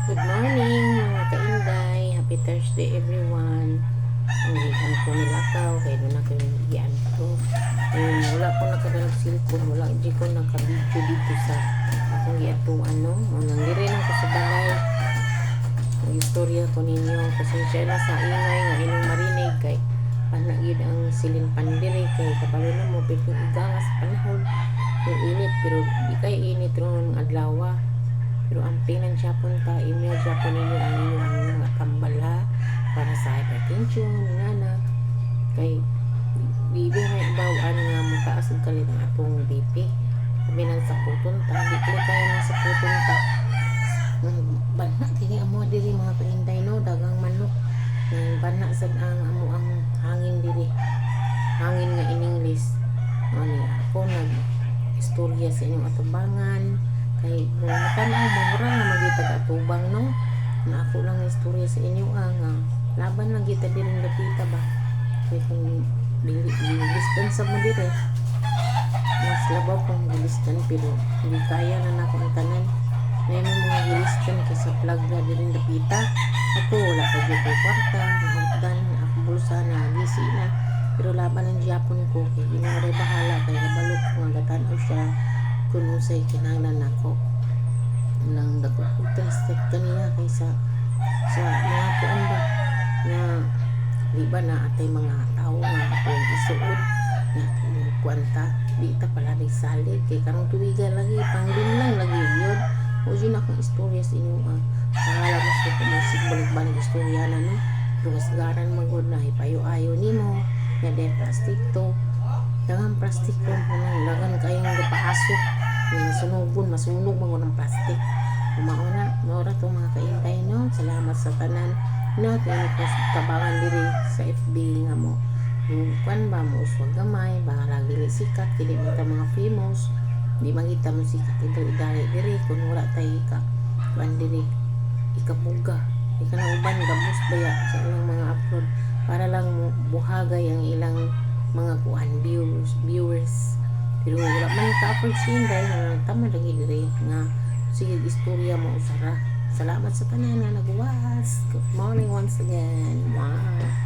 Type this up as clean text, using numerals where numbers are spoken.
Good morning mga kainday. Happy Thursday everyone. Ang gihan ko nilakaw kay doon na kayo giyan ko. Wala ko nakagalag cellphone, wala di ko nakabidyo dito sa akong giatuan no. Nanggiri lang ko sa balay. Ang istorya ko ninyo pasensya na sa ingay nga inyong marinig kay panagid ang silin pandiri kay kabalo na mo piting igangas panahon. Yung init pero di kay init ron adlaw. Pero ang pinan siya punta, email siya po ninyo ang inyong mga kambala para sa hypertension, nana. Kay, bibi may bawaan nga mutaas ang kalit ng atong BP. Sabi nang sa putunta, di ko kaya nang sa putunta. Bana, tini amo diri mga kainday no, dagang manok. Bana sad ang amo ang hangin diri. Hangin nga in English. Ano ako nag-istorya sa inyong atubangan. Kay matanaw mamura nga magitag atubang no na ako lang istorya sa inyo laban lang kita din lapita ba kay kung distance mo dire mas labaw kung distance pero hindi kaya na nako ang tanan may mga distance kasi plug na din lapita ako wala pa dito kwarta nahutdan ako bulsa na gisi na pero laban ng Japon ko kay ginare bahala kay nabalot ko nga gatan-o siya kung usay kinahanglan nako nang nagpuputestek kanina kaysa sa mga kuan ba na di ba na atay mga tao nga atong isuod na kwanta di ta pala di salig kay karong tuwiga lagi panglinlang lagi yun o yun akong istorya sa inyo pangalabas ko kumusik balik-balik istorya na no lugas garan magod na hipayo-ayo nimo nga de plastic to dangang plastic ko lagan kayong gapaasok masunog mga ng plastic umauna maura to mga kaintay no salamat sa tanan no kaya ko tabangan diri sa FB nga mo kwan ba mo uswag gamay bahala dili sikat kini mga mga famous di magita mo sikat idali diri kung wala tay ka kwan diri ikapuga ika na uban gabus baya sa ilang mga upload para lang mo buhagay ang ilang mga kuan viewers pero wala man ka-upload sinday na tama lagi diri nga sige istorya mo usara salamat sa tanan na nagwas good morning once again wow